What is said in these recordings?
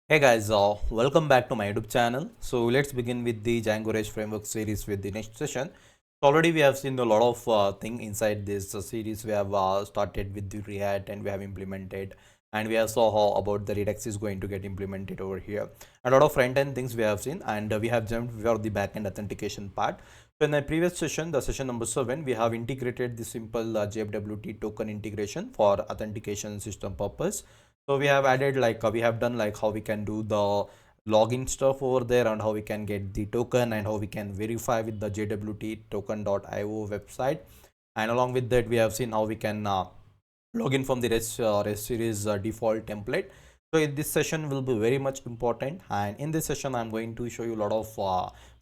Hey guys, welcome back to my YouTube channel. So let's begin with the Django REST Framework series with the next session. So already we have seen a lot of thing inside this series. We have started with the React and we have implemented, and we have saw how about the Redux is going to get implemented over here. A lot of front end things we have seen, and we have jumped for the backend authentication part. So in the previous session, the session number 7, we have integrated the simple JWT token integration for authentication system purpose. So we have added we have done like how we can do the login stuff over there and how we can get the token and how we can verify with the JWT token.io website. And along with that, we have seen how we can log in from the REST series default template. So in this session will be very much important, and in this session I'm going to show you a lot of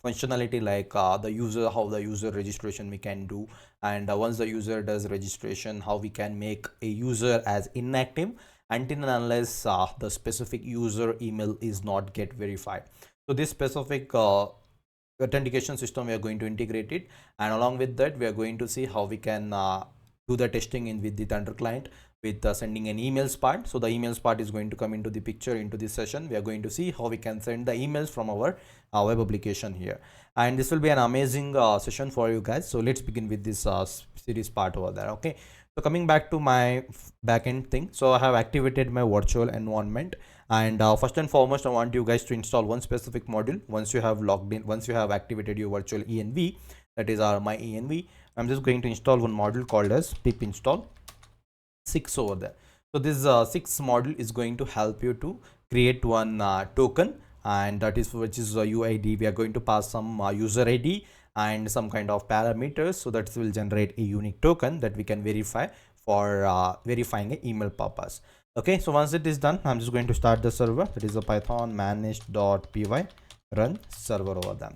functionality like the user, how the user registration we can do, and once the user does registration, how we can make a user as inactive until and unless the specific user email is not get verified. So this specific authentication system we are going to integrate it, and along with that we are going to see how we can do the testing in with the Thunder client with sending an emails part. So the emails part is going to come into the picture into this session. We are going to see how we can send the emails from our web application here, and this will be an amazing session for you guys. So let's begin with this series part over there. Okay, so coming back to my backend thing, so I have activated my virtual environment, and first and foremost I want you guys to install one specific module. Once you have logged in, once you have activated your virtual env, that is my env, I'm just going to install one module called as pip install 6 over there. So this 6 module is going to help you to create one token, and that is which is UID. We are going to pass some user ID and some kind of parameters, so that will generate a unique token that we can verify for verifying an email purpose. Okay, so once it is done, I'm just going to start the server. That is a python managed.py run server over there.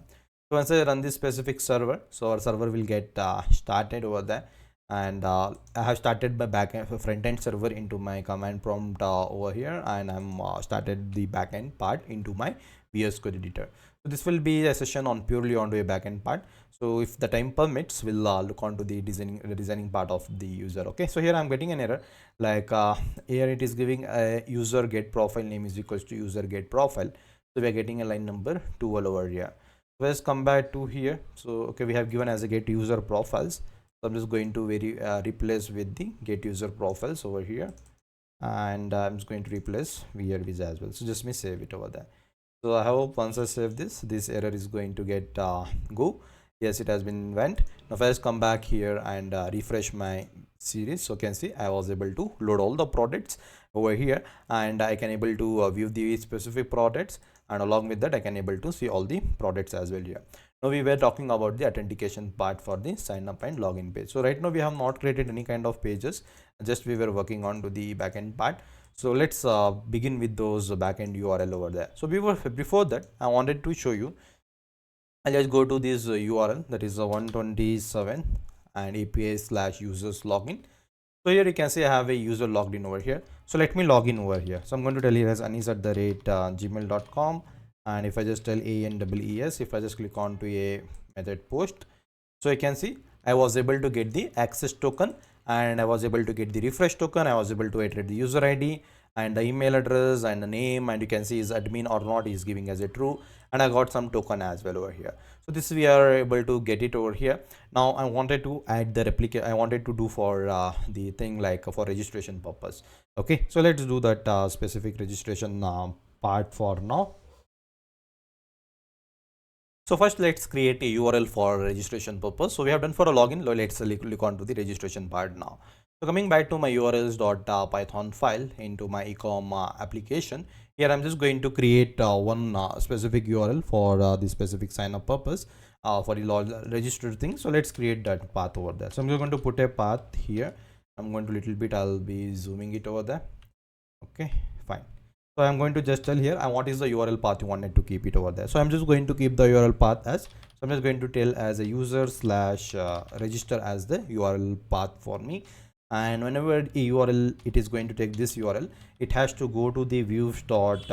So once I run this specific server, so our server will get started over there, and I have started my backend front end server into my command prompt over here, and I'm started the backend part into my VS Code editor. So this will be a session on purely onto a backend part. So if the time permits, we'll look onto the designing part of the user. Okay, so here I'm getting an error like here it is giving a user get profile name is equals to user get profile. So we are getting a line number 12 over here. Let's come back to here. So okay, we have given as a get user profiles. So I'm just going to replace with the get user profiles over here, and I'm just going to replace VR visa as well. So just me save it over there. So I hope once I save this error is going to get go. Yes, it has been went. Now first come back here and refresh my series. So you can see I was able to load all the products over here, and I can able to view the specific products, and along with that I can able to see all the products as well here. Now we were talking about the authentication part for the sign up and login page. So right now we have not created any kind of pages, just we were working on to the backend part. So let's begin with those backend URL over there. So before that I wanted to show you, I'll just go to this URL, that is 127 and API/users login. So here you can see I have a user logged in over here. So let me log in over here. So I'm going to tell you as anis@gmail.com, and if I just tell ANEES, if I just click on to a method post, so you can see I was able to get the access token, and I was able to get the refresh token. I was able to iterate the user ID and the email address and the name, and you can see is admin or not is giving as a true, and I got some token as well over here. So this we are able to get it over here. Now I wanted to add the replica. I wanted to do for the thing like for registration purpose. Okay, so let's do that specific registration part for now. So first let's create a URL for registration purpose. So we have done for a login. Let's look on to the registration part now. So coming back to my urls.python file into my ecom application, here I'm just going to create one specific URL for the specific sign up purpose for the registered thing. So let's create that path over there. So I'm just going to put a path here. I'm going to little bit, I'll be zooming it over there. Okay, fine. So I'm going to just tell here what is the URL path you wanted to keep it over there. So I'm just going to keep the URL path as, so I'm just going to tell as a user slash register as the URL path for me. And whenever a URL, it is going to take this URL, it has to go to the views dot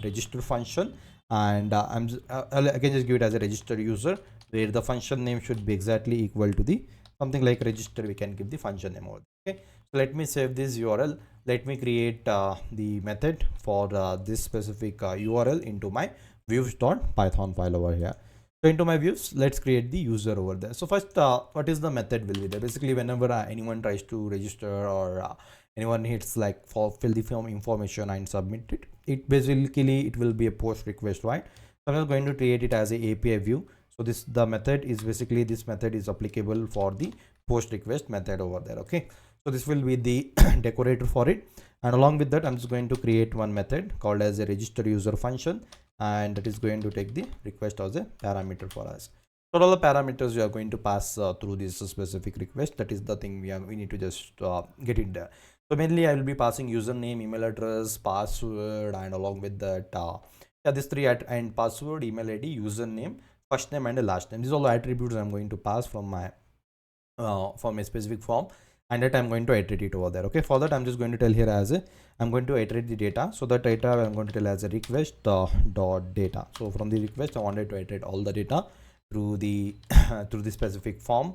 register function, and I can just give it as a register user, where the function name should be exactly equal to the something like register. We can give the function name over. Okay, So let me save this URL. Let me create the method for this specific URL into my views.python file over here. So into my views, let's create the user over there. So first, what is the method will be there? Basically, whenever anyone tries to register or anyone hits like fill the form information and submit it, it will be a post request, right? So I'm just going to create it as a API view. So the method is basically, this method is applicable for the post request method over there. Okay, so this will be the decorator for it, and along with that I'm just going to create one method called as a register user function, and that is going to take the request as a parameter for us. So all the parameters we are going to pass through this specific request. That is the thing we need to just get it there. So mainly I will be passing username, email address, password, and along with that yeah, this three and password, email ID, username, first name, and the last name. These are all the attributes I'm going to pass from a specific form, and that I'm going to iterate it over there. Okay, for that I'm just going to tell here as a, I'm going to iterate the data. So that data I'm going to tell as a request dot data. So from the request I wanted to iterate all the data through the through the specific form,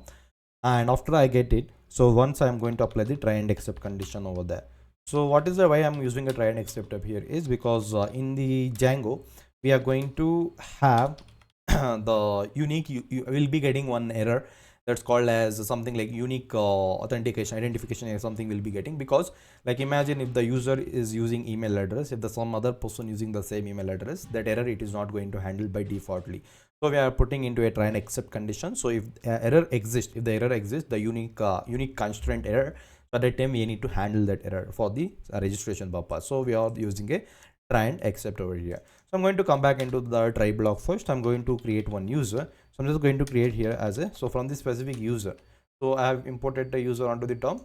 and after I get it, so once I'm going to apply the try and accept condition over there. So what is the why I'm using a try and accept up here is because in the Django we are going to have the unique, you will be getting one error that's called as something like unique authentication, identification, or something will be getting, because like imagine if the user is using email address, if the some other person using the same email address, that error it is not going to handle by defaultly. So we are putting into a try and accept condition. So if error exists, if the error exists, the unique constraint error, so at that time we need to handle that error for the registration purpose. So we are using a try and accept over here. So I'm going to come back into the try block first. I'm going to create one user. So I'm just going to create here as a, so from this specific user, so I have imported the user onto the term.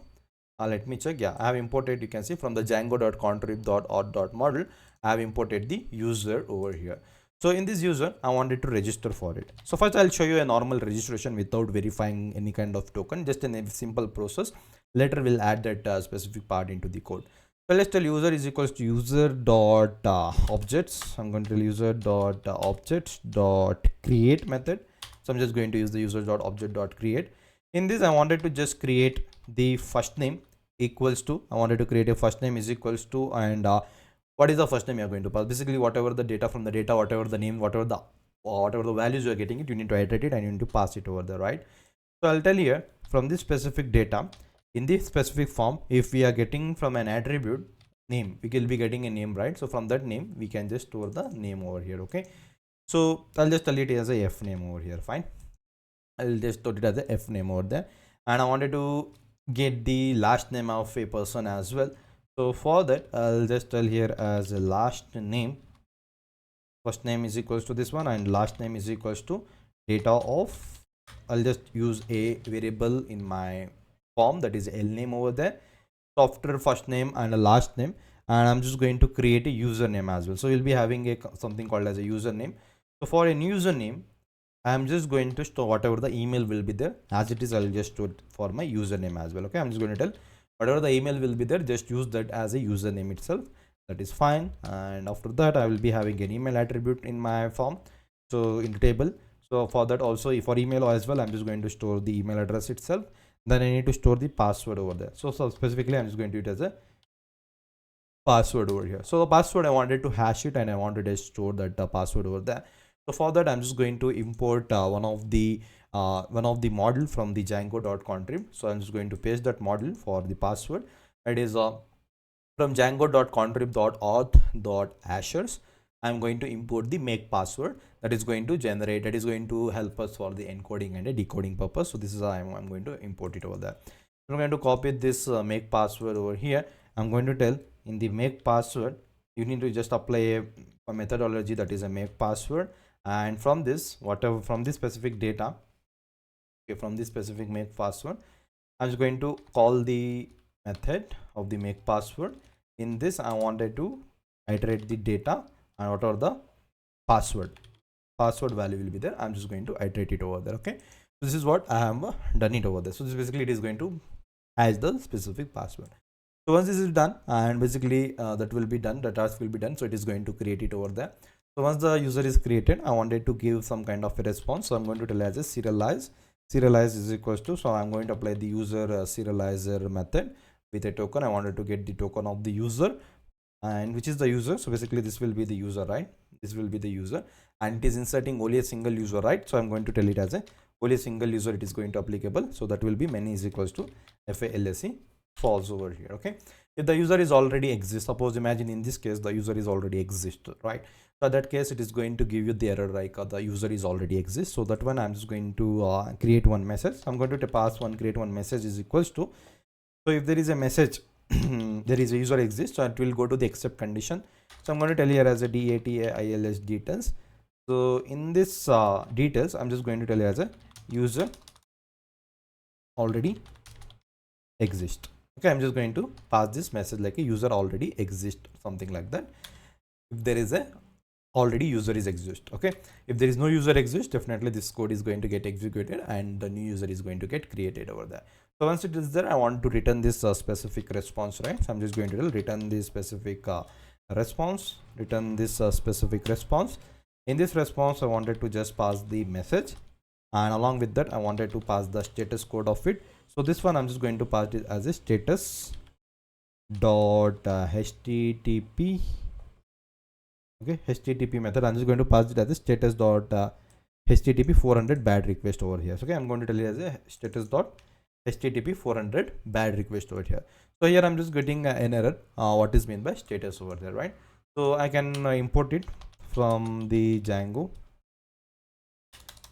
Let me check. Yeah, I have imported, you can see from the django.contrib.auth.model, I have imported the user over here. So in this user, I wanted to register for it. So first I'll show you a normal registration without verifying any kind of token, just in a simple process. Later we'll add that specific part into the code. So let's tell user is equals to user dot objects. I'm going to tell user dot objects dot create method. So I'm just going to use the user dot object dot create. In this I wanted to just create the first name equals to, I wanted to create a first name is equals to, and what is the first name you are going to pass? Basically whatever the data from the data, whatever the name, whatever the values you are getting it, you need to iterate it and you need to pass it over there, right? So I'll tell here from this specific data, in this specific form, if we are getting from an attribute name, we will be getting a name, right? So from that name we can just store the name over here. Okay, so I'll just tell it as a f name over here. Fine, I'll just store it as a f name over there, and I wanted to get the last name of a person as well. So for that I'll just tell here as a last name, first name is equals to this one, and last name is equals to data of, I'll just use a variable in my form, that is L name over there. So after first name and a last name, and I'm just going to create a username as well. So you'll be having a something called as a username. So for a username, I'm just going to store whatever the email will be there as it is. I'll just store it for my username as well. Okay, I'm just going to tell whatever the email will be there, just use that as a username itself. That is fine. And after that I will be having an email attribute in my form, so in the table. So for that also, for email as well, I'm just going to store the email address itself. Then I need to store the password over there. So specifically I'm just going to do it as a password over here. So the password I wanted to hash it, and I wanted to store that password over there. So for that I'm just going to import one of the model from the django.contrib. So I'm just going to paste that model for the password. It is from django.contrib.auth.ashers. I'm going to import the make password that is going to generate, that is going to help us for the encoding and a decoding purpose. So this is how I'm going to import it over there. I'm going to copy this make password over here. I'm going to tell in the make password, you need to just apply a methodology, that is a make password, and from this whatever from this specific data, okay, from this specific make password, I'm just going to call the method of the make password. In this I wanted to iterate the data, and whatever the password value will be there, I'm just going to iterate it over there. Okay, this is what I have done it over there. So this basically it is going to hash the specific password. So once this is done, and basically that will be done, the task will be done, so it is going to create it over there. So once the user is created, I wanted to give some kind of a response, so I'm going to tell as a serialize is equals to, so I'm going to apply the user serializer method with a token. I wanted to get the token of the user, and which is the user. So basically this will be the user, right? This will be the user, and it is inserting only a single user, right? So I'm going to tell it as a only a single user it is going to applicable. So that will be many is equals to FALSE false over here. Okay, if the user is already exists, suppose imagine in this case the user is already exist, right? So that case it is going to give you the error like the user is already exists. So that one I'm just going to create one message. I'm going to pass one create one message is equals to, so if there is a message there is a user exists, so it will go to the accept condition. So I'm going to tell here as a DATAILS details. So in this details I'm just going to tell you as a user already exist. Okay, I'm just going to pass this message like a user already exist, something like that. If there is a already user is exist. Okay, if there is no user exist, definitely this code is going to get executed and the new user is going to get created over there. So once it is there, I want to return this specific response, right? So I'm just going to return this specific response, return this specific response. In this response I wanted to just pass the message, and along with that I wanted to pass the status code of it. So this one I'm just going to pass it as a status dot http. Okay, http method I'm just going to pass it as a status dot http 400 bad request over here. So, okay, I'm going to tell you as a status dot http 400 bad request over here. So here I'm just getting an error, what is meant by status over there, right? So I can import it from the Django,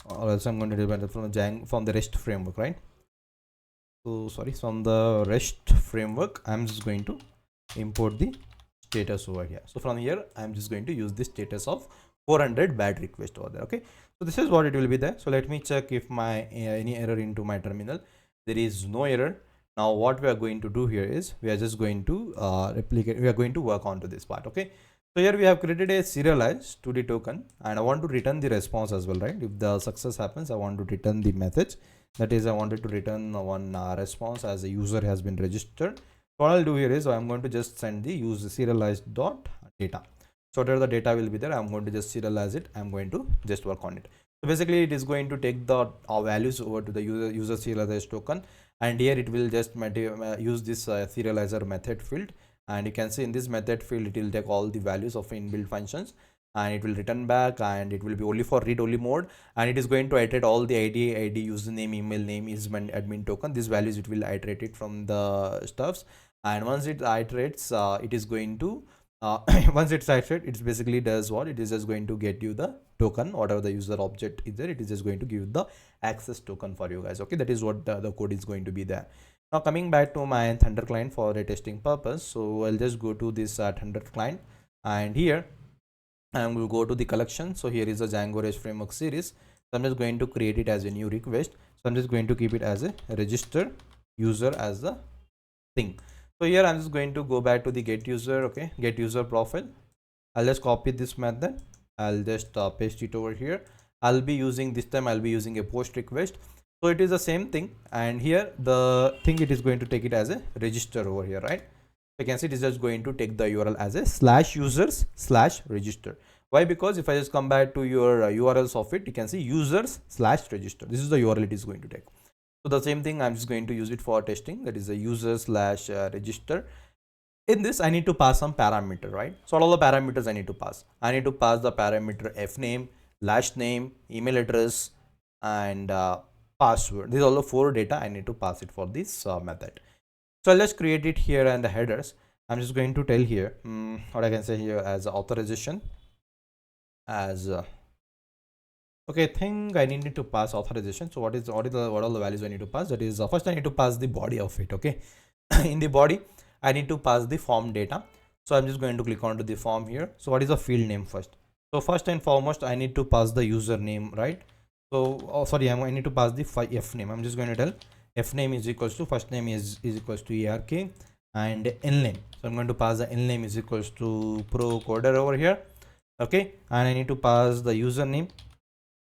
or else I'm going to depend from the Django, from the REST framework, right? So sorry, from the REST framework I'm just going to import the status over here. So from here I'm just going to use the status of 400 bad request over there. Okay, so this is what it will be there. So let me check if my any error into my terminal. There is no error. Now what we are going to do here is we are just going to replicate, we are going to work onto this part. Okay, so here we have created a serialized to the token, and I want to return the response as well, right? If the success happens, I want to return the message. That is, I wanted to return one response as a user has been registered. So what I'll do here is I'm going to just send the use serialized dot data. So whatever the data will be there, I'm going to just serialize it. I'm going to just work on it. So basically it is going to take the values over to the user serialized token, and here it will just use this serializer method field, and you can see in this method field it will take all the values of inbuilt functions, and it will return back, and it will be only for read only mode, and it is going to iterate all the ID, username, email name, is admin token. These values it will iterate it from the stuffs, and once it iterates, it is going to once it's iterated, it basically does what it is just going to get you the token, whatever the user object is there, it is just going to give the access token for you guys. Okay, that is what the code is going to be there. Now coming back to my Thunder client for a testing purpose, so I'll just go to this Thunder client, and here and we'll go to the collection. So here is a Django REST Framework series. So I'm just going to create it as a new request. So I'm just going to keep it as a register user as the thing. So here I'm just going to go back to the get user. Okay, get user profile. I'll just copy this method. I'll just paste it over here. I'll be using this time, I'll be using a post request. So it is the same thing, and here the thing it is going to take it as a register over here, right? You can see it is just going to take the URL as a /users/register. Why? Because if I just come back to your URLs of it, you can see users/register. This is the URL it is going to take. So the same thing I'm just going to use it for testing. That is a user/register. In this I need to pass some parameter, right? So all the parameters I need to pass. I need to pass the parameter fname, last name, email address, and password. These are all the 4 data I need to pass it for this method. So let's create it here and the headers. I'm just going to tell here what I can say here as authorization as okay, I think I need to pass authorization. So what are the values I need to pass? That is first I need to pass the body of it. Okay, in the body I need to pass the form data. So I'm just going to click onto the form here. So what is the field name first? So first and foremost I need to pass the username, right? So I need to pass the f name. I'm just going to tell f name is equals to first name is equals to ark, and n name. So I'm going to pass the n name is equals to pro coder over here. Okay, and I need to pass the username.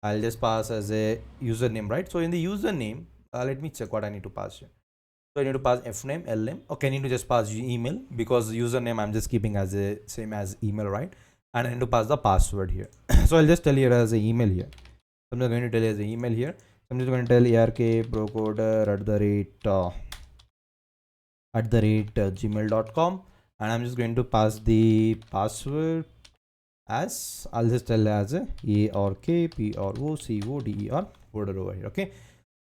I'll just pass as a username, right? So in the username, let me check what I need to pass here. So I need to pass fname, lname. Okay, I need to just pass email, because username I'm just keeping as a same as email, right? And I need to pass the password here. So I'll just tell you as a email here. I'm just going to tell you as an email here. I'm just going to tell ark procoder gmail.com, and I'm just going to pass the password as, I'll just tell as a or k p or o c o d e or folder over here. Okay,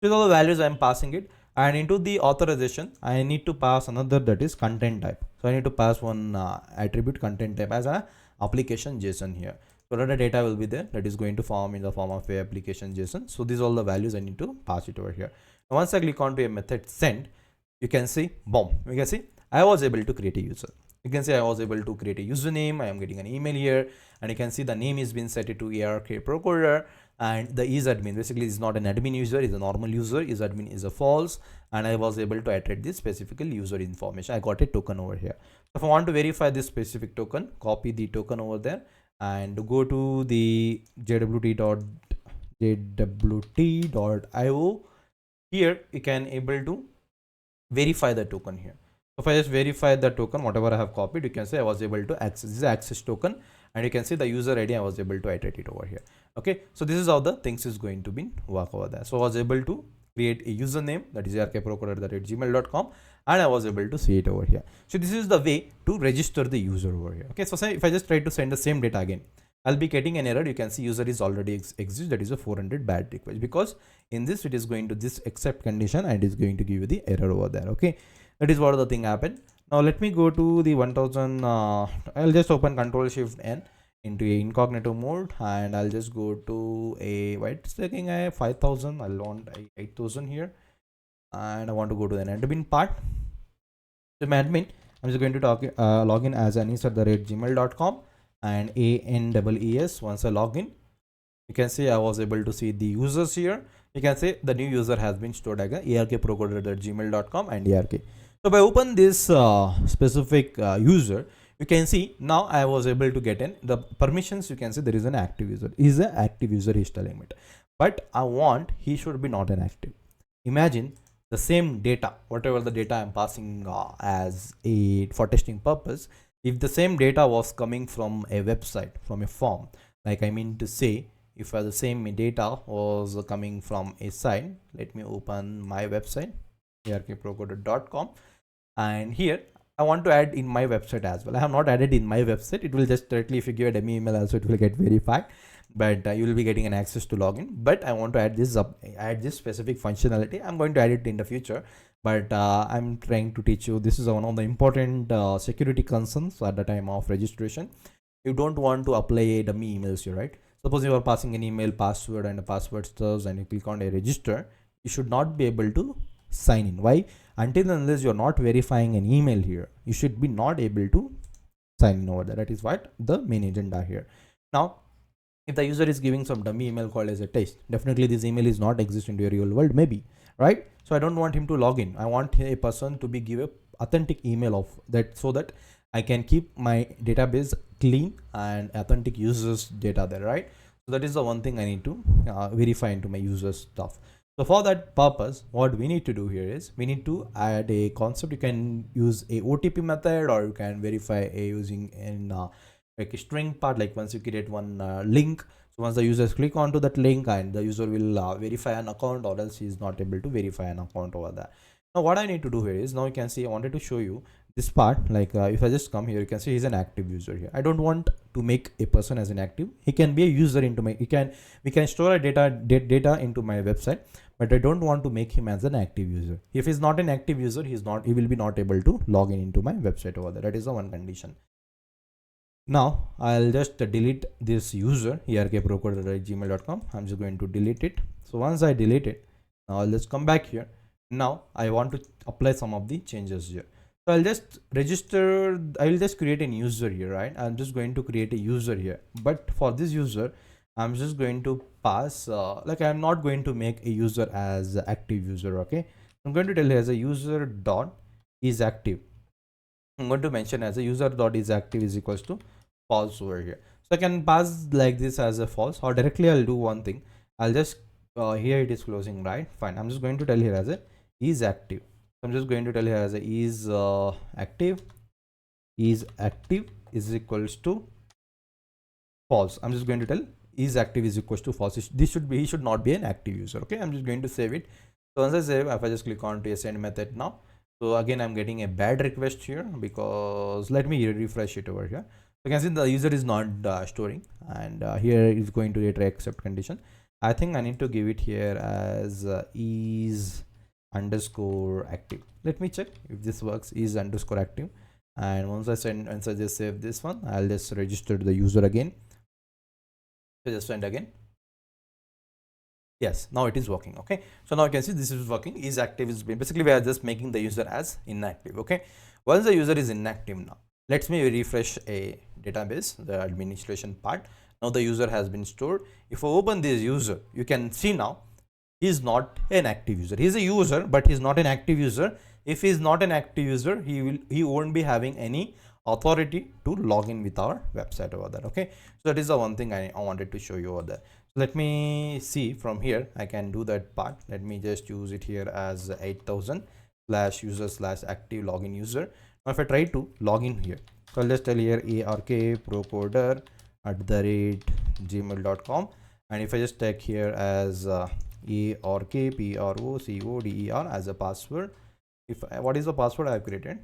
these are the values I'm passing it, and into the authorization I need to pass another, that is content type. So I need to pass one attribute content type as a application JSON here. So that the data will be there, that is going to form in the form of a application JSON. So these are all the values I need to pass it over here. Now once I click on to a method send, you can see, boom, you can see I was able to create a user. You can see I was able to create a username. I am getting an email here, and you can see the name is being set to ARK Procoder, and the is admin basically is not an admin user, is a normal user. Is admin is a false, and I was able to attach this specific user information. I got a token over here. So if I want to verify this specific token, copy the token over there and go to the jwt.io. Here you can able to verify the token here. So if I just verify the token, whatever I have copied, you can say I was able to access this access token, and you can see the user ID I was able to iterate it over here. Okay, so this is how the things is going to be work over there. So I was able to create a username, that is arkprocoder@gmail.com, and I was able to see it over here. So this is the way to register the user over here. Okay, so say if I just try to send the same data again, I'll be getting an error. You can see user is already exists, that is a 400 bad request, because in this it is going to this accept condition and it is going to give you the error over there. Okay, that is what the thing happened. Now let me go to the 1000. I'll just open Control Shift N into a incognito mode, and I'll just go to a white taking a 5000. I'll want a 8000 here, and I want to go to an admin part. So my admin, I'm just going to log in as anis@gmail.com and ANEES. Once I log in, you can see I was able to see the users here. You can say the new user has been stored as arkprocoder@gmail.com and ARK. So if I open this specific user, you can see now I was able to get in the permissions. You can see there is an active user. Is an active user, he's telling me, but I want he should be not an active. Imagine the same data, whatever the data I'm passing as a for testing purpose. If the same data was coming from a website, from a form, like I mean to say, if the same data was coming from a site, let me open my website, arkprocoder.com, and here I want to add in my website as well. I have not added in my website. It will just directly, if you give a dummy email also, it will get verified, but you will be getting an access to login. But I want to add this specific functionality. I'm going to add it in the future, but I'm trying to teach you, this is one of the important security concerns at the time of registration. You don't want to apply dummy emails here, right? Suppose you are passing an email password and a password stubs, and you click on a register, you should not be able to sign in. Why? Until unless you're not verifying an email here, you should be not able to sign in over there. That is what the main agenda here. Now, if the user is giving some dummy email called as a test, definitely this email is not exist in your real world, maybe, right? So I don't want him to log in. I want a person to be give a authentic email of that, so that I can keep my database clean and authentic users data there, right? So that is the one thing I need to verify into my users stuff. So for that purpose, what we need to do here is we need to add a concept. You can use a OTP method, or you can verify using in like a string part, like once you create one link. So once the users click onto that link, and the user will verify an account, or else he is not able to verify an account over there. Now what I need to do here is, now you can see I wanted to show you this part, like if I just come here, you can see he's an active user here. I don't want to make a person as an active. He can be a user into my, we can store a data into my website, but I don't want to make him as an active user. If he's not an active user, he will be not able to log in into my website over there. That is the one condition. Now I'll just delete this user arkprocoder@gmail.com. I'm just going to delete it. So once I delete it, now I'll just come back here. Now I want to apply some of the changes here. So I'll just register, I will just create a user here, right? I'm just going to create a user here, but for this user, I'm just going to pass, like I'm not going to make a user as active user, okay? I'm going to tell you as a user dot is active. I'm going to mention as a user dot is active is equals to false over here. So I can pass like this as a false, or directly I'll do one thing. I'll just, here it is closing, right? Fine. I'm just going to tell here as a is active. I'm just going to tell here as a is active is equals to false. I'm just going to tell is active is equals to false. This should be, he should not be an active user. Okay, I'm just going to save it. So once I save, if I just click on to a send method now, So again, I'm getting a bad request here because let me refresh it over here. You can see the user is not storing, and here is going to get accept condition. I think I need to give it here as is underscore active. Let me check if this works. Is underscore active, and once I just save this one, I'll just register the user again. So just send again. Yes, now it is working. Okay, so now you can see this is working. Is active is basically we are just making the user as inactive. Okay, once the user is inactive, now let me refresh a database, the administration part. Now the user has been stored. If I open this user, you can see now he is not an active user. He is a user, but he is not an active user. If he is not an active user, he won't be having any authority to log in with our website over there. Okay, so that is the one thing I wanted to show you over there. Let me see from here. I can do that part. Let me just use it here as 8000 slash user slash active login user. Now if I try to log in here, so I'll just tell here arkprocoder@gmail.com, and if I just take here as arkprocoder as a password, what is the password I have created?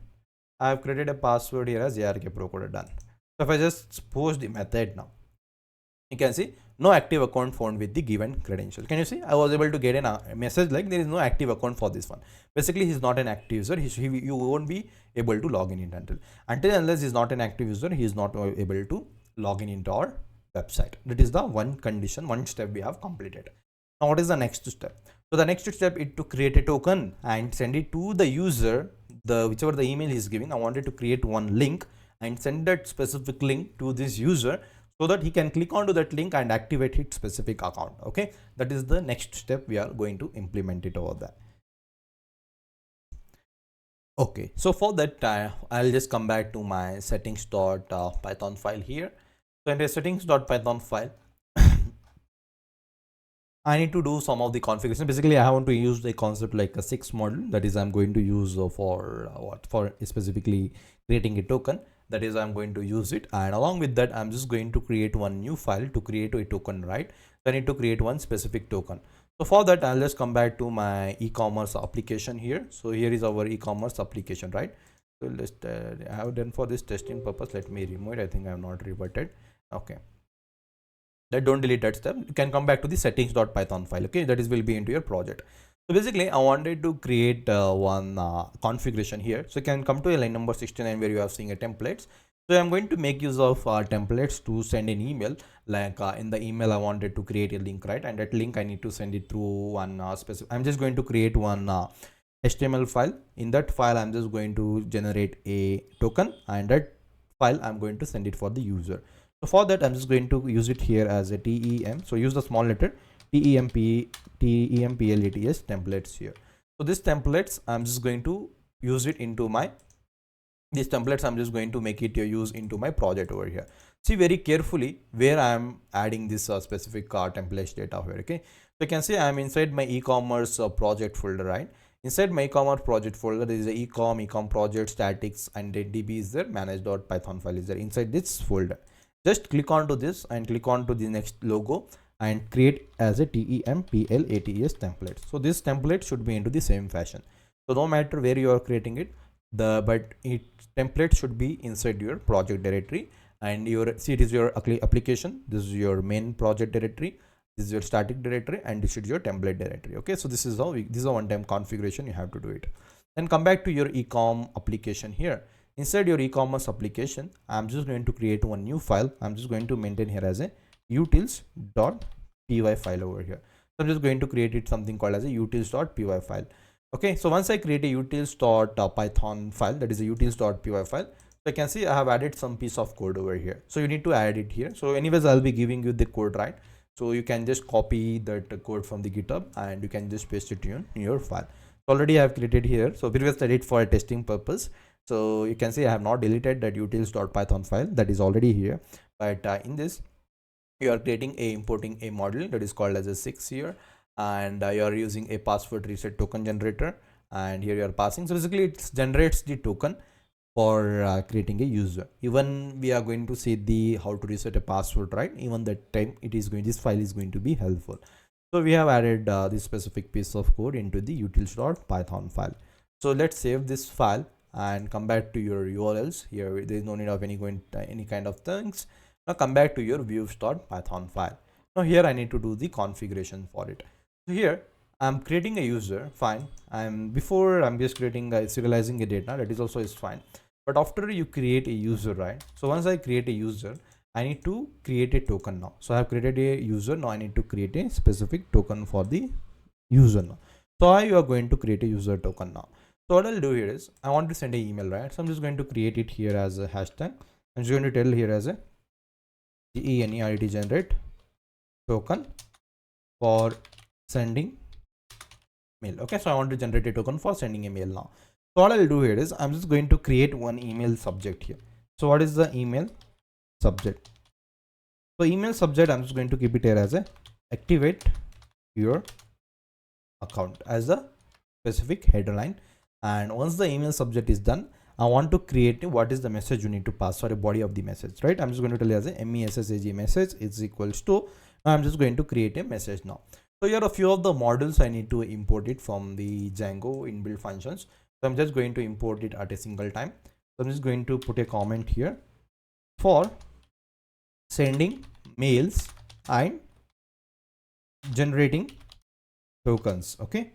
I have created a password here as arkprocoder. Done. So if I just post the method now, you can see no active account found with the given credential. Can you see? I was able to get a message like there is no active account for this one. Basically, he's not an active user. You won't be able to log in until unless he's not an active user, he is not able to log in into our website. That is the one condition, one step we have completed. Now, what is the next step? So the next step is to create a token and send it to the user, whichever the email he's giving. I wanted to create one link and send that specific link to this user, so that he can click onto that link and activate his specific account. Okay, that is the next step we are going to implement it over there. Okay, so for that I'll just come back to my settings.python file here. So in the settings.python file, I need to do some of the configuration. Basically, I want to use the concept like a 6 model, that is I'm going to use for specifically creating a token. That is I'm going to use it, and along with that I'm just going to create one new file to create a token, right? So I need to create one specific token. So for that I'll just come back to my e-commerce application here. So here is our e-commerce application, right? So let's I have done for this testing purpose. Let me remove it. I think I have not reverted. Okay, that don't delete that step. You can come back to the settings.python file. Okay, that is will be into your project. So basically I wanted to create one configuration here. So you can come to a line number 69 where you are seeing a templates. So I'm going to make use of templates to send an email. Like in the email I wanted to create a link, right? And that link I need to send it through one specific. I'm just going to create one HTML file. In that file I'm just going to generate a token, and that file I'm going to send it for the user. So for that I'm just going to use it here as a TEM. So use the small letter TEMPLATS templates here. So this templates I'm just going to use it into my I'm just going to make it use into my project over here. See very carefully where I am adding this specific template data here. Okay, so you can see I'm inside my e-commerce project folder, right? Inside my e-commerce project folder there is a ecom project statics, and db is there, manage.python file is there. Inside this folder, just click onto this and click onto the next logo and create as a TEMPLATS template. So this template should be into the same fashion. So no matter where you are creating it, template should be inside your project directory, and it is your application. This is your main project directory. This is your static directory, and this is your template directory. Okay, so this is how this is a one-time configuration. You have to do it. Then come back to your ecom application here. Inside your e-commerce application, I'm just going to create one new file. I'm just going to maintain here as a utils.py file over here. So I'm just going to create it something called as a utils.py file. Okay, so once I create a utils.python file, that is a utils.py file, so I can see I have added some piece of code over here. So you need to add it here. So anyways, I'll be giving you the code, right? So you can just copy that code from the GitHub and you can just paste it in your file. So already I have created here. So previously I did for a testing purpose. So you can see I have not deleted that utils.python file, that is already here. But in this, you are importing a model that is called as a 6 here, and you are using a password reset token generator, and here you are passing. So basically it generates the token for creating a user. Even we are going to see the how to reset a password, right? Even that time this file is going to be helpful. So we have added this specific piece of code into the utils.python file. So let's save this file and come back to your URLs. Here there is no need of any kind of things. Now come back to your views.python file. Now here I need to do the configuration for it. So here I'm creating a user, fine. I'm just creating serializing a data, that is also is fine. But after you create a user, right? So once I create a user, I need to create a token now. So I have created a user. Now I need to create a specific token for the user now. So how you are going to create a user token now? So what I'll do here is I want to send an email, right? So I'm just going to create it here as a hashtag. I'm just going to tell here as a GENERAT generate token for sending mail. Okay, so I want to generate a token for sending a mail now. So what I'll do here is I'm just going to create one email subject here. So what is the email subject? So email subject, I'm just going to keep it here as a activate your account as a specific headline. And once the email subject is done, I want to create what is the message you need to pass, or a body of the message, right? I'm just going to tell you as a message message is equals to, I'm just going to create a message now. So here are a few of the models I need to import it from the Django inbuilt functions. So I'm just going to import it at a single time. So I'm just going to put a comment here for sending mails and generating tokens. Okay,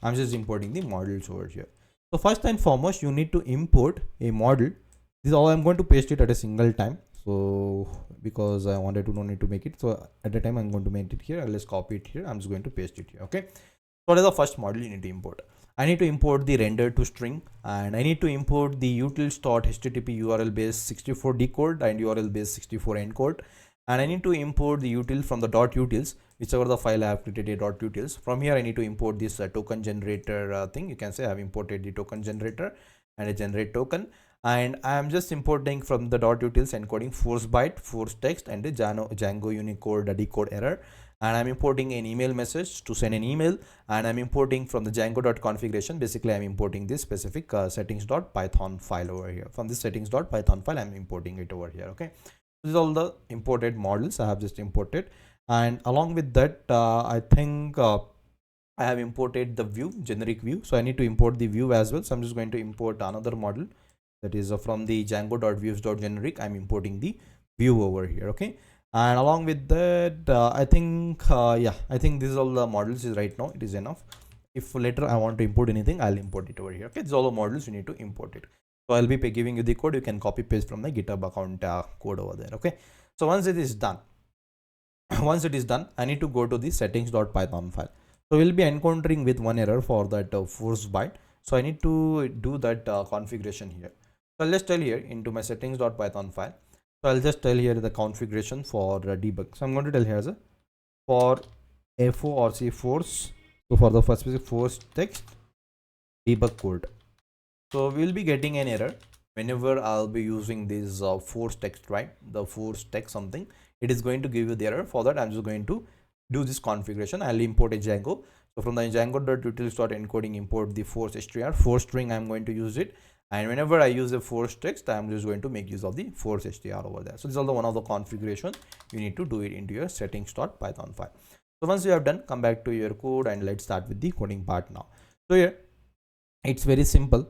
I'm just importing the models over here. So first and foremost, you need to import a model. This is all I'm going to paste it at a single time. So because I wanted to no need to make it, so at the time I'm going to make it here. Let's copy it here. I'm just going to paste it here. Okay, so what is the first model you need to import? I need to import the render to string, and I need to import the utils.http URL base 64 decode and URL base 64 encode. And I need to import the util from the .utils, whichever the file I have created a .utils. From here I need to import this token generator thing. You can say I have imported the token generator and a generate token, and I am just importing from the .utils encoding force byte, force text, and a Django Unicode decode error. And I'm importing an email message to send an email, and I'm importing from the Django.configuration. Basically I'm importing this specific settings.python file over here. From this settings.python file I'm importing it over here. Okay, this is all the imported models I have just imported. And along with that, I think I have imported the view, generic view. So I need to import the view as well. So I'm just going to import another model, that is from the Django.views.generic. I'm importing the view over here. Okay, and along with that, I think I think this is all the models is right now. It is enough. If later I want to import anything, I'll import it over here. Okay, this is all the models you need to import it. So I'll be giving you the code. You can copy paste from the GitHub account code over there. Okay, so once it is done, I need to go to the settings.python file. So we'll be encountering with one error for that force byte. So I need to do that configuration here. So I'll just tell here into my settings.python file. So I'll just tell here the configuration for debug. So I'm going to tell here as a for FO or say force. So for the first specific force text debug code. So we'll be getting an error whenever I'll be using this force text, right? The force text something, it is going to give you the error. For that I'm just going to do this configuration. I'll import a Django. So from the Django.utils.encoding import the force str, force string I'm going to use it. And whenever I use a force text, I'm just going to make use of the force str over there. So this is also one of the configuration you need to do it into your settings.python file. So once you have done, come back to your code and let's start with the coding part now. So here it's very simple.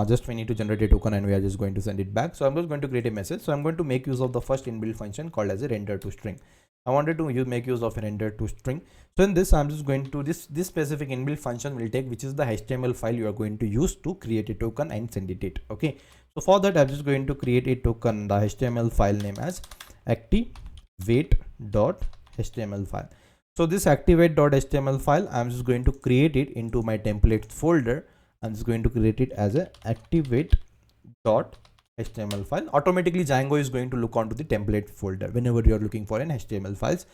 Just we need to generate a token and we are just going to send it back. So I'm just going to create a message. So I'm going to make use of the first inbuilt function called as a render to string. I wanted to make use of a render to string. So in this, I'm just going to this specific inbuilt function will take which is the HTML file you are going to use to create a token and send it. Okay. So for that, I'm just going to create a token, the HTML file name as activate.html file. So this activate.html file, I'm just going to create it into my templates folder. I'm just going to create it as a activate.html file. Automatically Django is going to look onto the template folder whenever you are looking for an HTML files,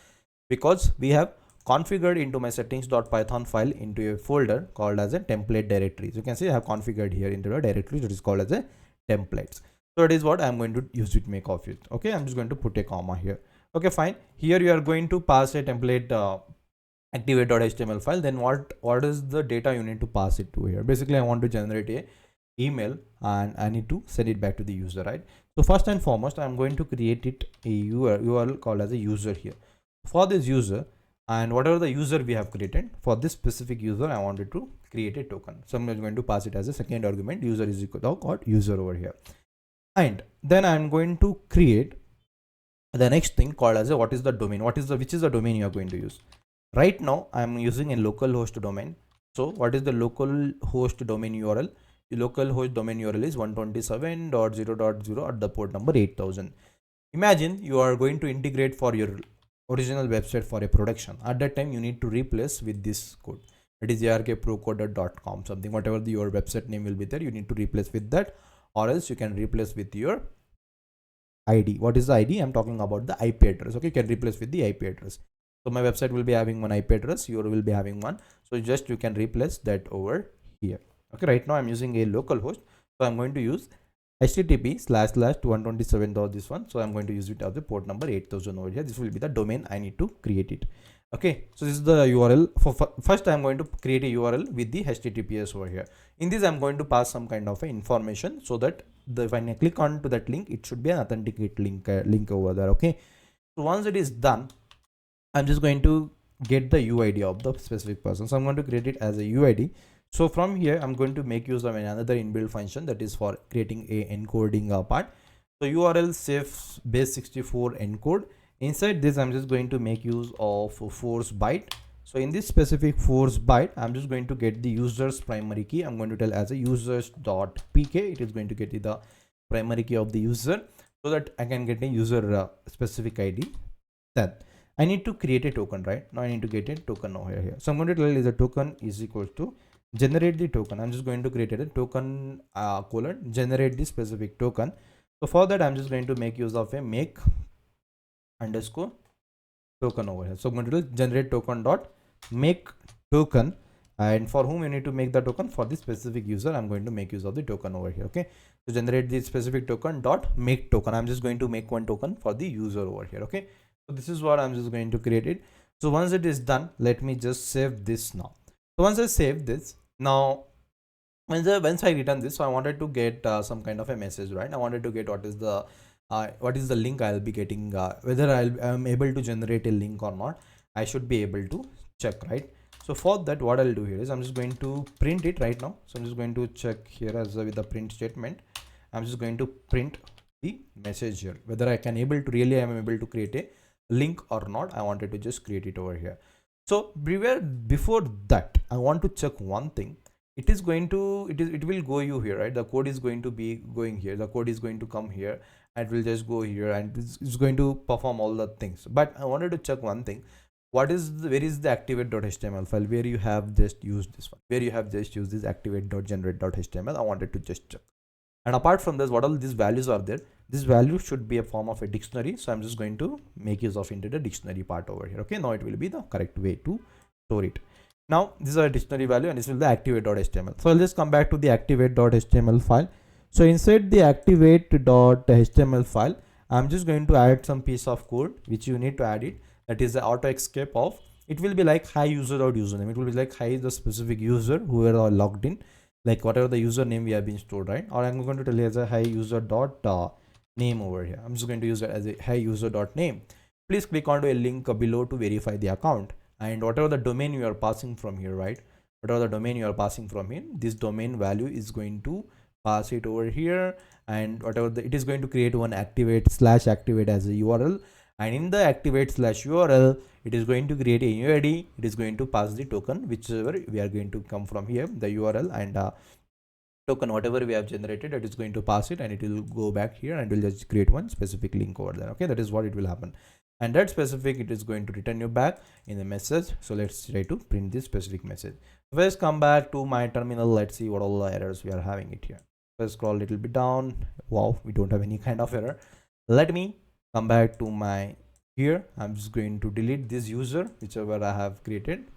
because we have configured into my settings.python file into a folder called as a template directory. So you can see I have configured here into a directory that is called as a templates. So it is what I'm going to use it, make of it. Okay, I'm just going to put a comma here. Okay, fine. Here you are going to pass a template activate.html file. Then what is the data you need to pass it to here? Basically I want to generate a email and I need to send it back to the user, right? So first and foremost, I'm going to create it a URL called as a user here. For this user, and whatever the user we have created, for this specific user I wanted to create a token. So I'm going to pass it as a second argument, user is equal to user over here. And then I'm going to create the next thing called as a what is the domain, which is the domain you are going to use. Right now I'm using a localhost domain. So what is the localhost domain URL? The localhost domain URL is 127.0.0 at the port number 8000. Imagine you are going to integrate for your original website for a production. At that time you need to replace with this code, it is arkprocoder.com something, whatever your website name will be there, you need to replace with that, or else you can replace with your ID. What is the ID? I'm talking about the IP address. Okay, you can replace with the IP address. So my website will be having one IP address, your will be having one, so just you can replace that over here. Okay, right now I'm using a local host, so I'm going to use http//127. This one, so I'm going to use it as the port number 8000 over here. This will be the domain I need to create it. Okay, so this is the URL. For first I'm going to create a URL with the https over here. In this I'm going to pass some kind of information, so that if I click on to that link, it should be an authenticate link over there. Okay, so once it is done, I'm just going to get the UID of the specific person, so I'm going to create it as a UID. So from here I'm going to make use of another inbuilt function that is for creating a encoding part. So URL safe base64 encode. Inside this I'm just going to make use of force byte. So in this specific force byte I'm just going to get the user's primary key. I'm going to tell as a users.pk, it is going to get the primary key of the user, so that I can get a user specific ID. Then I need to create a token. Right now I need to get a token over here. So I'm going to tell is a token is equal to generate the token. I'm just going to create a token colon generate the specific token. So for that I'm just going to make use of a make underscore token over here. So I'm going to do generate token dot make token, and for whom you need to make the token, for this specific user I'm going to make use of the token over here. Okay, so generate the specific token dot make token. I'm just going to make one token for the user over here. Okay, so this is what I'm just going to create it. So once it is done, let me just save this now. So once I save this, now once I return this, so I wanted to get some kind of a message, right? I wanted to get what is the link I'll be getting, whether I'm able to generate a link or not. I should be able to check, right? So for that, what I'll do here is I'm just going to print it right now. So I'm just going to check here as with the print statement. I'm just going to print the message here, whether I am able to create a link or not. I wanted to just create it over here. So before that, I want to check one thing. It will go you here, right? The code is going to be going here, the code is going to come here, and will just go here, and it's going to perform all the things. But I wanted to check one thing. Where is the activate.html file where you have just used this one, where you have just used this activate.generate.html? I wanted to just check. And apart from this, what all these values are there? This value should be a form of a dictionary, so I'm just going to make use of into the dictionary part over here. Okay, now it will be the correct way to store it. Now this is a dictionary value, and this will be the activate.html. So I'll just come back to the activate.html file. So inside the activate.html file, I'm just going to add some piece of code which you need to add it. That is the auto escape of, it will be like hi user.username. It will be like hi the specific user who are logged in, like whatever the username we have been stored, right? Or I'm going to tell you as a hi user dot name over here. I'm just going to use it as a hi user dot name. Please click onto a link below to verify the account, and whatever the domain you are passing from here, right? Whatever the domain you are passing from here, this domain value is going to pass it over here, and whatever it is going to create one activate/activate as a URL, and in the activate/URL it is going to create a UID. It is going to pass the token whichever we are going to come from here, the URL and token whatever we have generated, it is going to pass it, and it will go back here and will just create one specific link over there. Okay, that is what it will happen, and that specific it is going to return you back in the message. So let's try to print this specific message. First come back to my terminal. Let's see what all the errors we are having it here. Let's scroll a little bit down. Wow, we don't have any kind of error. Let me come back to my here. I'm just going to delete this user whichever I have created.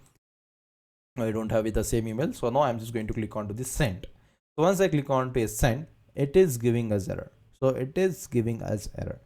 I don't have it the same email, so now I'm just going to click on to this send. So once I click on to a send, it is giving us error. So it is giving us error.